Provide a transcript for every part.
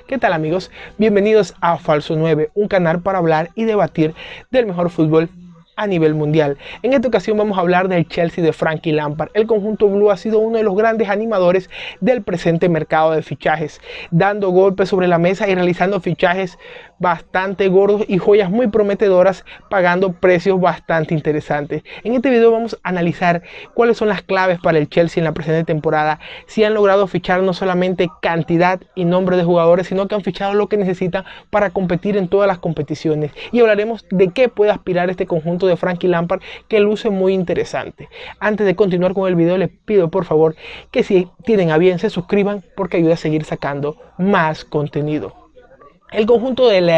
¿Qué tal, amigos? Bienvenidos a Falso 9, un canal para hablar y debatir del mejor fútbol a nivel mundial. En esta ocasión vamos a hablar del Chelsea de Frankie Lampard. El conjunto blue ha sido uno de los grandes animadores del presente mercado de fichajes, dando golpes sobre la mesa y realizando fichajes bastante gordos y joyas muy prometedoras, pagando precios bastante interesantes. En este video vamos a analizar cuáles son las claves para el Chelsea en la presente temporada, si han logrado fichar no solamente cantidad y nombre de jugadores, sino que han fichado lo que necesitan para competir en todas las competiciones, y hablaremos de qué puede aspirar este conjunto de Frankie Lampard, que luce muy interesante. Antes de continuar con el video, les pido por favor que si tienen a bien se suscriban, porque ayuda a seguir sacando más contenido. El conjunto del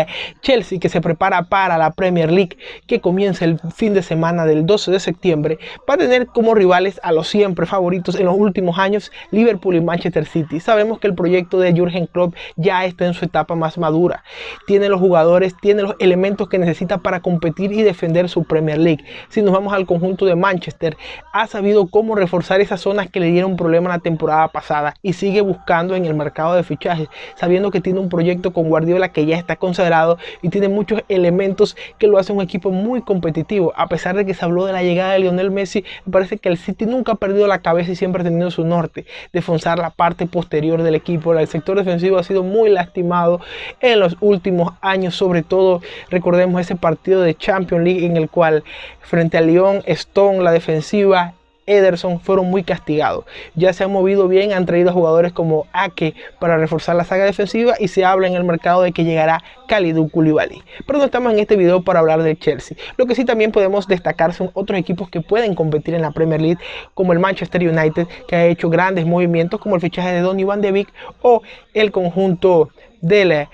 Chelsea, que se prepara para la Premier League, que comienza el fin de semana del 12 de septiembre, va a tener como rivales a los siempre favoritos en los últimos años, Liverpool y Manchester City. Sabemos que el proyecto de Jürgen Klopp ya está en su etapa más madura. Tiene los jugadores, tiene los elementos que necesita para competir y defender su Premier League. Si nos vamos al conjunto de Manchester, ha sabido cómo reforzar esas zonas que le dieron problema la temporada pasada y sigue buscando en el mercado de fichajes, sabiendo que tiene un proyecto con Guardiola que ya está consagrado y tiene muchos elementos que lo hacen un equipo muy competitivo. A pesar de que se habló de la llegada de Lionel Messi, me parece que el City nunca ha perdido la cabeza y siempre ha tenido su norte de forzar la parte posterior del equipo. El sector defensivo ha sido muy lastimado en los últimos años, sobre todo recordemos ese partido de Champions League en el cual frente a Lyon, Stone, la defensiva, Ederson fueron muy castigados. Ya se han movido bien, han traído a jugadores como Ake para reforzar la saga defensiva, y se habla en el mercado de que llegará Kalidou Koulibaly. Pero no estamos en este video para hablar del Chelsea. Lo que sí también podemos destacar son otros equipos que pueden competir en la Premier League, como el Manchester United, que ha hecho grandes movimientos como el fichaje de Donny van de Beek, o el conjunto del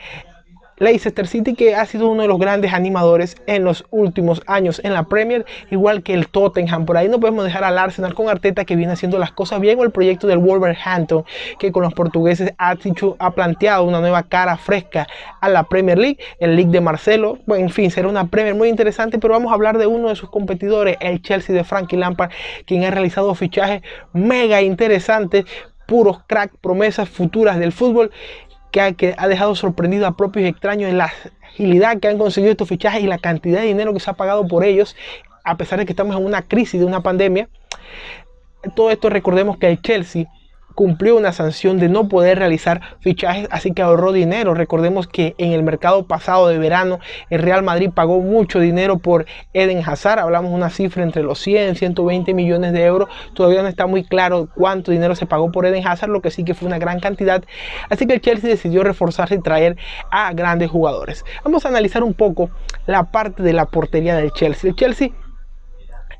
Leicester City, que ha sido uno de los grandes animadores en los últimos años en la Premier, igual que el Tottenham. Por ahí no podemos dejar al Arsenal con Arteta, que viene haciendo las cosas bien, o el proyecto del Wolverhampton, que con los portugueses ha planteado una nueva cara fresca a la Premier League, el League de Marcelo. Bueno, en fin, será una Premier muy interesante, pero vamos a hablar de uno de sus competidores, el Chelsea de Frankie Lampard, quien ha realizado fichajes mega interesantes, puros crack, promesas futuras del fútbol, que ha dejado sorprendido a propios y extraños en la agilidad que han conseguido estos fichajes y la cantidad de dinero que se ha pagado por ellos, a pesar de que estamos en una crisis de una pandemia. Todo esto, recordemos que el Chelsea cumplió una sanción de no poder realizar fichajes, así que ahorró dinero. Recordemos que en el mercado pasado de verano el Real Madrid pagó mucho dinero por Eden Hazard. Hablamos de una cifra entre los 100 y 120 millones de euros. Todavía no está muy claro cuánto dinero se pagó por Eden Hazard, lo que sí que fue una gran cantidad. Así que el Chelsea decidió reforzarse y traer a grandes jugadores. Vamos a analizar un poco la parte de la portería del Chelsea. El Chelsea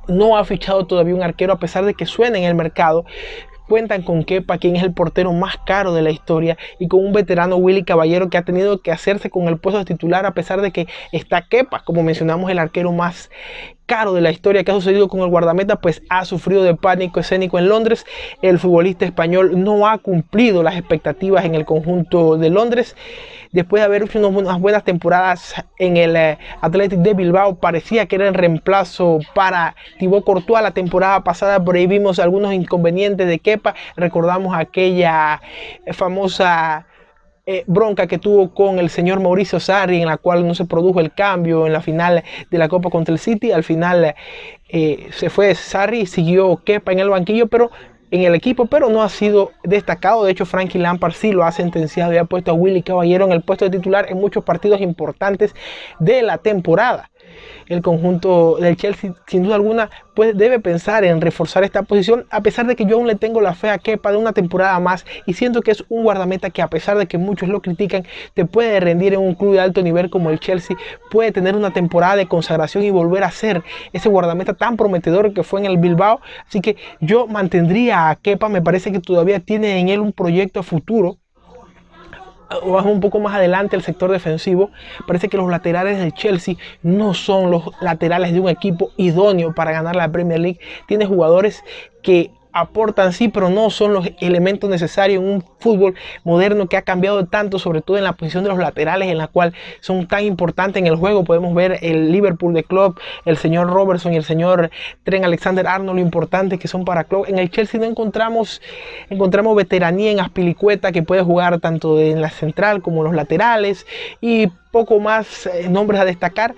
no ha fichado todavía un arquero, a pesar de que suena en el mercado. Cuentan con Kepa, quien es el portero más caro de la historia, y con un veterano, Willy Caballero, que ha tenido que hacerse con el puesto de titular, a pesar de que está Kepa, como mencionamos, el arquero más caro de la historia. Que ha sucedido con el guardameta? Pues ha sufrido de pánico escénico en Londres. El futbolista español no ha cumplido las expectativas en el conjunto de Londres. Después de haber hecho unas buenas temporadas en el Athletic de Bilbao, parecía que era el reemplazo para Thibaut Courtois la temporada pasada. Por ahí vimos algunos inconvenientes de Kepa. Recordamos aquella famosa bronca que tuvo con el señor Mauricio Sarri, en la cual no se produjo el cambio en la final de la Copa contra el City. Al final se fue Sarri y siguió Kepa en el banquillo, pero en el equipo, pero no ha sido destacado. De hecho, Frankie Lampard sí lo ha sentenciado y ha puesto a Willy Caballero en el puesto de titular en muchos partidos importantes de la temporada. El conjunto del Chelsea, sin duda alguna, pues debe pensar en reforzar esta posición, a pesar de que yo aún le tengo la fe a Kepa de una temporada más, y siento que es un guardameta que, a pesar de que muchos lo critican, te puede rendir en un club de alto nivel como el Chelsea. Puede tener una temporada de consagración y volver a ser ese guardameta tan prometedor que fue en el Bilbao. Así que yo mantendría a Kepa. Me parece que todavía tiene en él un proyecto a futuro. Bajo un poco más adelante el sector defensivo, parece que los laterales del Chelsea no son los laterales de un equipo idóneo para ganar la Premier League. Tiene jugadores que aportan sí, pero no son los elementos necesarios en un fútbol moderno que ha cambiado tanto, sobre todo en la posición de los laterales, en la cual son tan importantes en el juego. Podemos ver el Liverpool de Klopp, el señor Robertson y el señor Trent Alexander-Arnold, lo importantes que son para Klopp. En el Chelsea no encontramos veteranía en Azpilicueta, que puede jugar tanto en la central como en los laterales, y poco más nombres a destacar.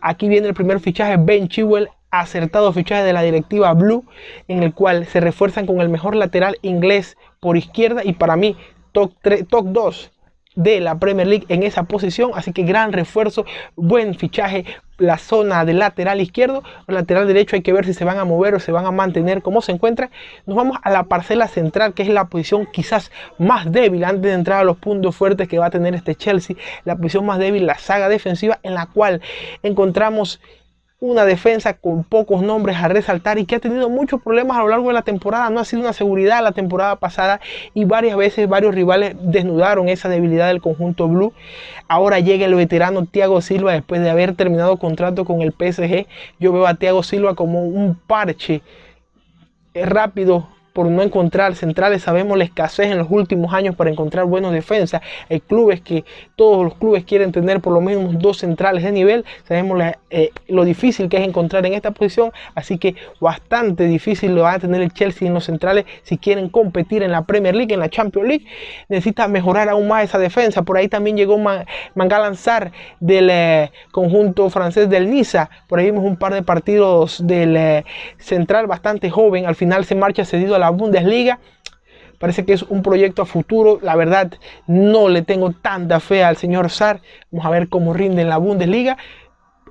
Aquí viene el primer fichaje, Ben Chilwell, acertado fichaje de la directiva Blue, en el cual se refuerzan con el mejor lateral inglés por izquierda y para mí top 2 de la Premier League en esa posición. Así que gran refuerzo, buen fichaje. La zona del lateral izquierdo, el lateral derecho hay que ver si se van a mover o se van a mantener como se encuentra. Nos vamos a la parcela central, que es la posición quizás más débil antes de entrar a los puntos fuertes que va a tener este Chelsea. La posición más débil, la saga defensiva, en la cual encontramos una defensa con pocos nombres a resaltar y que ha tenido muchos problemas a lo largo de la temporada. No ha sido una seguridad la temporada pasada y varias veces varios rivales desnudaron esa debilidad del conjunto blue. Ahora llega el veterano Thiago Silva después de haber terminado contrato con el PSG. Yo veo a Thiago Silva como un parche rápido por no encontrar centrales. Sabemos la escasez en los últimos años para encontrar buenos defensas. Hay clubes que todos los clubes quieren tener por lo menos 2 centrales de nivel. Sabemos lo difícil que es encontrar en esta posición, así que bastante difícil lo va a tener el Chelsea en los centrales si quieren competir en la Premier League, en la Champions League. Necesita mejorar aún más esa defensa. Por ahí también llegó Malang Sarr del conjunto francés del Niza. Por ahí vimos un par de partidos del central bastante joven. Al final se marcha cedido a la Bundesliga. Parece que es un proyecto a futuro. La verdad, no le tengo tanta fe al señor Sarr. Vamos a ver cómo rinde en la Bundesliga.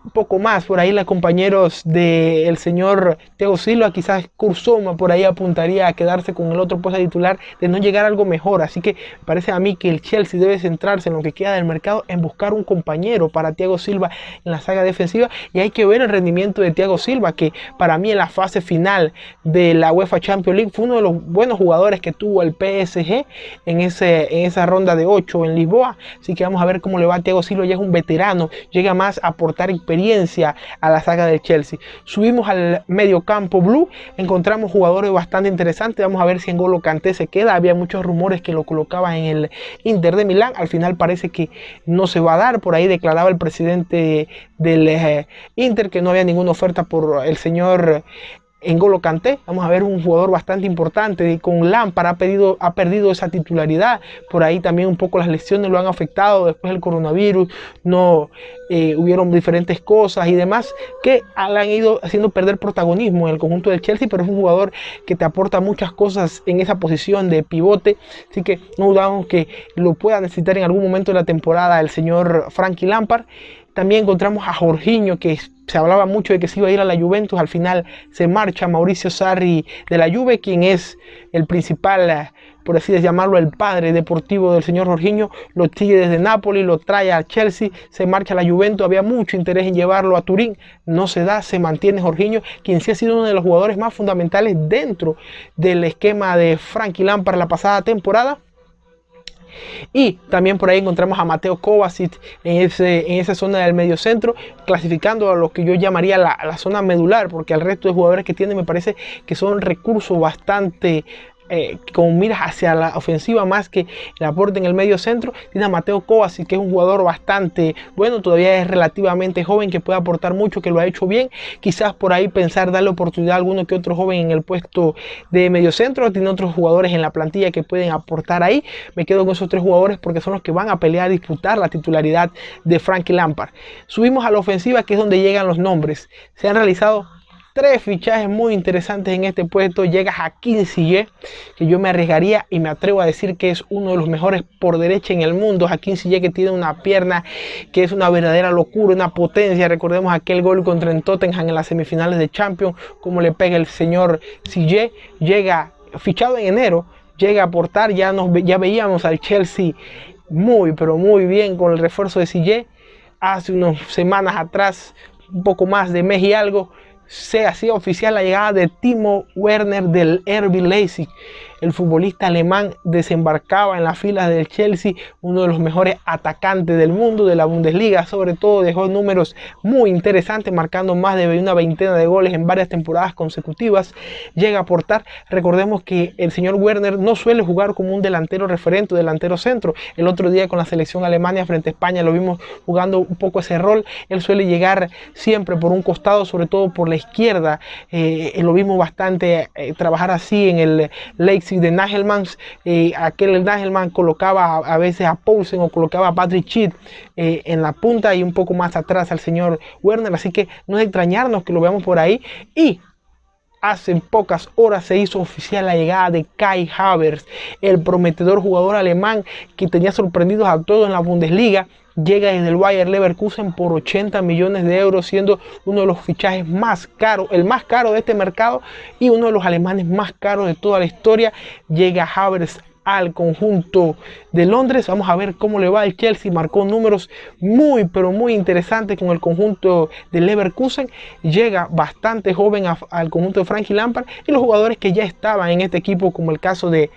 Un poco más por ahí los compañeros del señor Thiago Silva, quizás Kurzoma por ahí apuntaría a quedarse con el otro puesto titular de no llegar a algo mejor. Así que parece a mí que el Chelsea debe centrarse en lo que queda del mercado, en buscar un compañero para Thiago Silva en la saga defensiva, y hay que ver el rendimiento de Thiago Silva, que para mí en la fase final de la UEFA Champions League fue uno de los buenos jugadores que tuvo el PSG en esa ronda de 8 en Lisboa. Así que vamos a ver cómo le va a Thiago Silva. Ya es un veterano, llega más a aportar experiencia a la saga del Chelsea. Subimos al medio campo blue, encontramos jugadores bastante interesantes. Vamos a ver si N'Golo Kanté se queda. Había muchos rumores que lo colocaban en el Inter de Milán. Al final parece que no se va a dar. Por ahí declaraba el presidente del Inter que no había ninguna oferta por el señor N'Golo Kanté. Vamos a ver un jugador bastante importante. Con Lampard ha perdido esa titularidad. Por ahí también un poco las lesiones lo han afectado. Después del coronavirus hubieron diferentes cosas y demás que le han ido haciendo perder protagonismo en el conjunto del Chelsea, pero es un jugador que te aporta muchas cosas en esa posición de pivote, así que no dudamos que lo pueda necesitar en algún momento de la temporada el señor Frankie Lampard. También encontramos a Jorginho, que se hablaba mucho de que se iba a ir a la Juventus. Al final se marcha Mauricio Sarri de la Juve, quien es el principal, por así llamarlo, el padre deportivo del señor Jorginho. Lo sigue desde Nápoles, lo trae a Chelsea, se marcha a la Juventus. Había mucho interés en llevarlo a Turín, no se da, se mantiene Jorginho, quien sí ha sido uno de los jugadores más fundamentales dentro del esquema de Frankie Lampard la pasada temporada. Y también por ahí encontramos a Mateo Kovacic en esa zona del medio centro, clasificando a lo que yo llamaría la zona medular, porque al resto de jugadores que tiene me parece que son recursos bastante con miras hacia la ofensiva más que el aporte en el medio centro. Tiene a Mateo Kovacic, que es un jugador bastante bueno, todavía es relativamente joven, que puede aportar mucho, que lo ha hecho bien. Quizás por ahí pensar darle oportunidad a alguno que otro joven en el puesto de medio centro. Tiene otros jugadores en la plantilla que pueden aportar ahí. Me quedo con esos 3 jugadores porque son los que van a pelear a disputar la titularidad de Frankie Lampard. Subimos a la ofensiva, que es donde llegan los nombres. Se han realizado 3 fichajes muy interesantes en este puesto. Llega Hakim Ziyech, que yo me arriesgaría y me atrevo a decir que es uno de los mejores por derecha en el mundo. Hakim Ziyech, que tiene una pierna que es una verdadera locura, una potencia. Recordemos aquel gol contra el Tottenham en las semifinales de Champions, como le pega el señor Ziyech. Llega fichado en enero, llega a aportar. Ya veíamos al Chelsea muy pero muy bien con el refuerzo de Ziyech. Hace unas semanas atrás, un poco más de mes y algo, se hacía oficial la llegada de Timo Werner del RB Leipzig. el futbolista alemán desembarcaba en las filas del Chelsea, uno de los mejores atacantes del mundo, de la Bundesliga. Sobre todo dejó números muy interesantes, marcando más de una veintena de goles en varias temporadas consecutivas. Llega a aportar. Recordemos que el señor Werner no suele jugar como un delantero referente, delantero centro. El otro día con la selección Alemania frente a España lo vimos jugando un poco ese rol. Él suele llegar siempre por un costado, sobre todo por la izquierda. Lo vimos bastante trabajar así en el Leipzig de Nagelsmann. Aquel Nagelsmann colocaba a veces a Poulsen o colocaba a Patrick Schick en la punta y un poco más atrás al señor Werner. Así que no es extrañarnos que lo veamos por ahí. Y hace pocas horas se hizo oficial la llegada de Kai Havertz, el prometedor jugador alemán que tenía sorprendidos a todos en la Bundesliga. Llega desde el Bayer Leverkusen por 80 millones de euros, siendo uno de los fichajes más caros, el más caro de este mercado y uno de los alemanes más caros de toda la historia. Llega Havertz al conjunto de Londres. Vamos a ver cómo le va al Chelsea. Marcó números muy pero muy interesantes con el conjunto de Leverkusen. Llega bastante joven al conjunto de Frankie Lampard y los jugadores que ya estaban en este equipo, como el caso de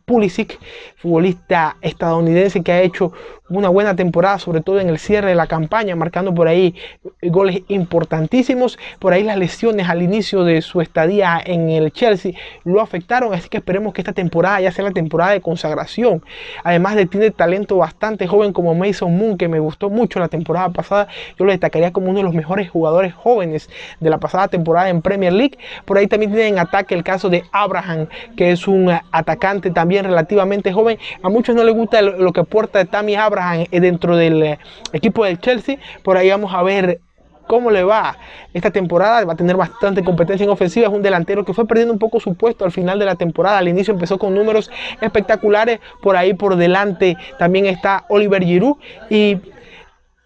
Pulisic, futbolista estadounidense que ha hecho una buena temporada, sobre todo en el cierre de la campaña, marcando por ahí goles importantísimos. Por ahí las lesiones al inicio de su estadía en el Chelsea lo afectaron, así que esperemos que esta temporada ya sea la temporada de consagración. Además de tiene talento bastante joven como Mason Mount, que me gustó mucho la temporada pasada. Yo lo destacaría como uno de los mejores jugadores jóvenes de la pasada temporada en Premier League. Por ahí también tiene en ataque el caso de Abraham, que es un atacante también relativamente joven. A muchos no les gusta lo que aporta Tammy Abraham dentro del equipo del Chelsea. Por ahí vamos a ver cómo le va esta temporada. Va a tener bastante competencia en ofensiva. Es un delantero que fue perdiendo un poco su puesto al final de la temporada. Al inicio empezó con números espectaculares. Por ahí por delante también está Oliver Giroud. Y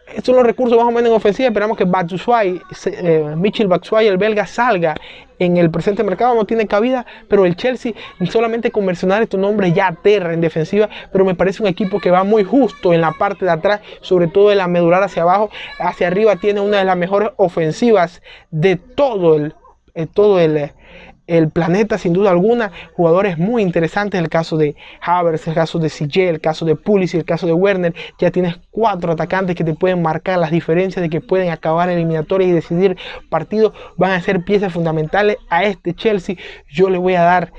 estos son los recursos más o menos en ofensiva. Esperamos que Michel Batshuayi, el belga, salga en el presente mercado. No tiene cabida, pero el Chelsea, solamente con mencionar estos nombres ya aterra en defensiva. Pero me parece un equipo que va muy justo en la parte de atrás, sobre todo de la medular hacia abajo. Hacia arriba tiene una de las mejores ofensivas de todo el planeta, sin duda alguna. Jugadores muy interesantes, el caso de Havertz, el caso de CJ, el caso de Pulisic, el caso de Werner. Ya tienes 4 atacantes que te pueden marcar las diferencias, de que pueden acabar eliminatorias y decidir partidos. Van a ser piezas fundamentales a este Chelsea. Yo le voy a dar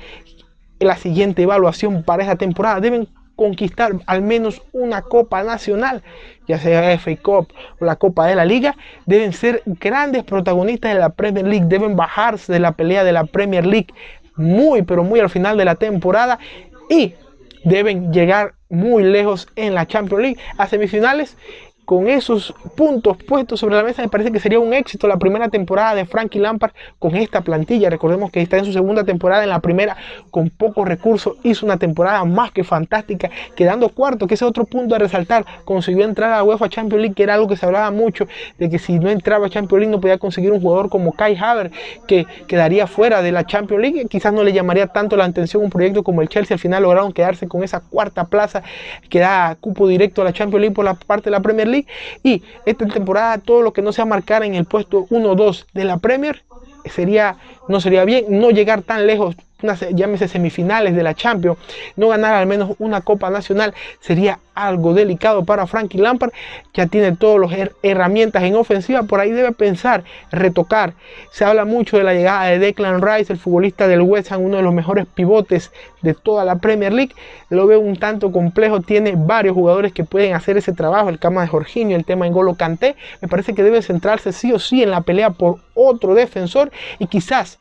la siguiente evaluación para esta temporada. Deben conquistar al menos una Copa Nacional, ya sea FA Cup o la Copa de la Liga. Deben ser grandes protagonistas de la Premier League, deben bajarse de la pelea de la Premier League muy pero muy al final de la temporada y deben llegar muy lejos en la Champions League, a semifinales. Con esos puntos puestos sobre la mesa, me parece que sería un éxito la primera temporada de Frankie Lampard con esta plantilla. Recordemos que está en su segunda temporada. En la primera, con pocos recursos, hizo una temporada más que fantástica, quedando cuarto, que ese es otro punto a resaltar. Consiguió entrar a la UEFA Champions League, que era algo que se hablaba mucho, de que si no entraba a Champions League no podía conseguir un jugador como Kai Havertz, que quedaría fuera de la Champions League. Quizás no le llamaría tanto la atención un proyecto como el Chelsea. Al final lograron quedarse con esa cuarta plaza que da cupo directo a la Champions League por la parte de la Premier League. Y esta temporada, todo lo que no sea marcar en el puesto 1-2 de la Premier no sería bien. No llegar tan lejos, llámese semifinales de la Champions, no ganar al menos una Copa Nacional, sería algo delicado para Frankie Lampard. Ya tiene todas las herramientas en ofensiva. Por ahí debe pensar, retocar. Se habla mucho de la llegada de Declan Rice, el futbolista del West Ham, uno de los mejores pivotes de toda la Premier League. Lo veo un tanto complejo. Tiene varios jugadores que pueden hacer ese trabajo, el tema de Jorginho, el tema de N'Golo Kanté. Me parece que debe centrarse sí o sí en la pelea por otro defensor y quizás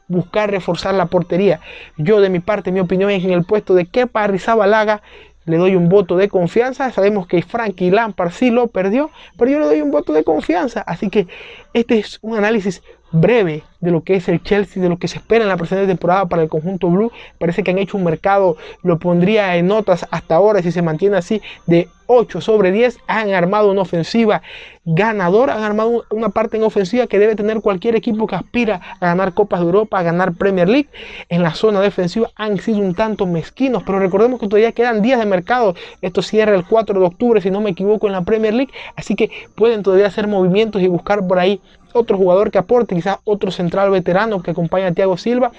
buscar reforzar la portería. Yo, de mi parte, mi opinión es en el puesto de Kepa Arrizabalaga. Le doy un voto de confianza. Sabemos que Frankie Lampard sí lo perdió, pero yo le doy un voto de confianza. Así que este es un análisis breve de lo que es el Chelsea, de lo que se espera en la presente temporada para el conjunto blue. Parece que han hecho un mercado, lo pondría en notas hasta ahora, si se mantiene así, de 8 sobre 10. Han armado una ofensiva ganadora, han armado una parte en ofensiva que debe tener cualquier equipo que aspira a ganar Copas de Europa, a ganar Premier League. En la zona defensiva han sido un tanto mezquinos, pero recordemos que todavía quedan días de mercado. Esto cierra el 4 de octubre, si no me equivoco, en la Premier League, así que pueden todavía hacer movimientos y buscar por ahí otro jugador que aporte, quizás otro central veterano que acompañe a Thiago Silva.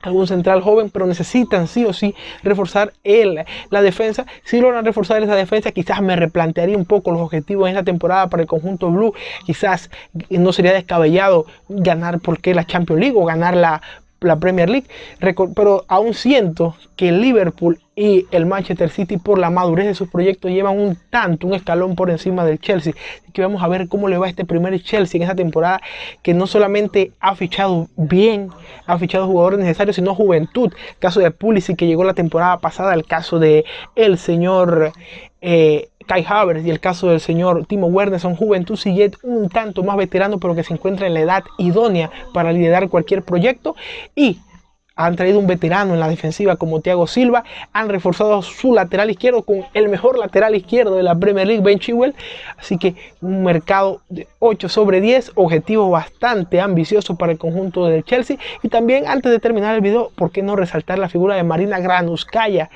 algún central joven, pero necesitan sí o sí reforzar la defensa. Si logran reforzar esa defensa, quizás me replantearía un poco los objetivos en esta temporada para el conjunto blue. Quizás no sería descabellado ganar porque la Champions League o ganar la Premier League, pero aún siento que el Liverpool y el Manchester City, por la madurez de sus proyectos, llevan un escalón por encima del Chelsea. Así que vamos a ver cómo le va a este primer Chelsea en esta temporada, que no solamente ha fichado bien, ha fichado jugadores necesarios, sino juventud. El caso de Pulisic, que llegó la temporada pasada, el caso de el señor Kai Havertz y el caso del señor Timo Werner son juventud Sillet un tanto más veterano, pero que se encuentra en la edad idónea para liderar cualquier proyecto. Y han traído un veterano en la defensiva como Thiago Silva, han reforzado su lateral izquierdo con el mejor lateral izquierdo de la Premier League, Ben Chilwell. Así que un mercado de 8 sobre 10, objetivo bastante ambicioso para el conjunto del Chelsea. Y también, antes de terminar el video, ¿por qué no resaltar la figura de Marina Granuskaya,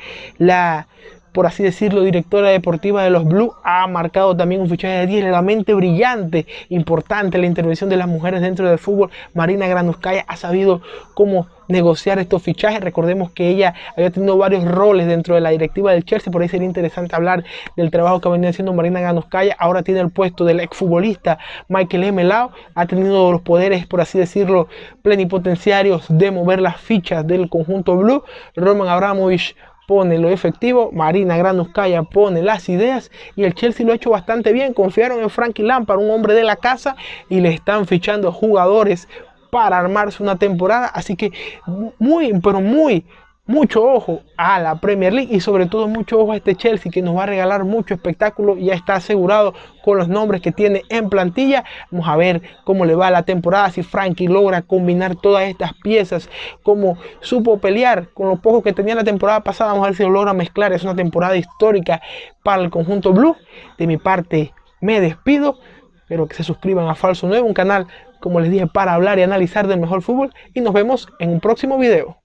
por así decirlo, directora deportiva de los Blues? Ha marcado también un fichaje de 10, la mente brillante, importante la intervención de las mujeres dentro del fútbol. Marina Granuskaya ha sabido cómo negociar estos fichajes. Recordemos que ella había tenido varios roles dentro de la directiva del Chelsea, por ahí sería interesante hablar del trabajo que ha venido haciendo Marina Granuskaya. Ahora tiene el puesto del exfutbolista Michael Emelao, ha tenido los poderes, por así decirlo, plenipotenciarios de mover las fichas del conjunto Blue. Roman Abramovich pone lo efectivo, Marina Granuskaya pone las ideas y el Chelsea lo ha hecho bastante bien. Confiaron en Frankie Lampard, un hombre de la casa, y le están fichando jugadores para armarse una temporada. Así que mucho ojo a la Premier League y sobre todo mucho ojo a este Chelsea, que nos va a regalar mucho espectáculo. Ya está asegurado con los nombres que tiene en plantilla. Vamos a ver cómo le va la temporada, si Frankie logra combinar todas estas piezas, como supo pelear con los pocos que tenía la temporada pasada. Vamos a ver si lo logra mezclar. Es una temporada histórica para el conjunto blue. De mi parte me despido. Espero que se suscriban a Falso 9, un canal, como les dije, para hablar y analizar del mejor fútbol, y nos vemos en un próximo video.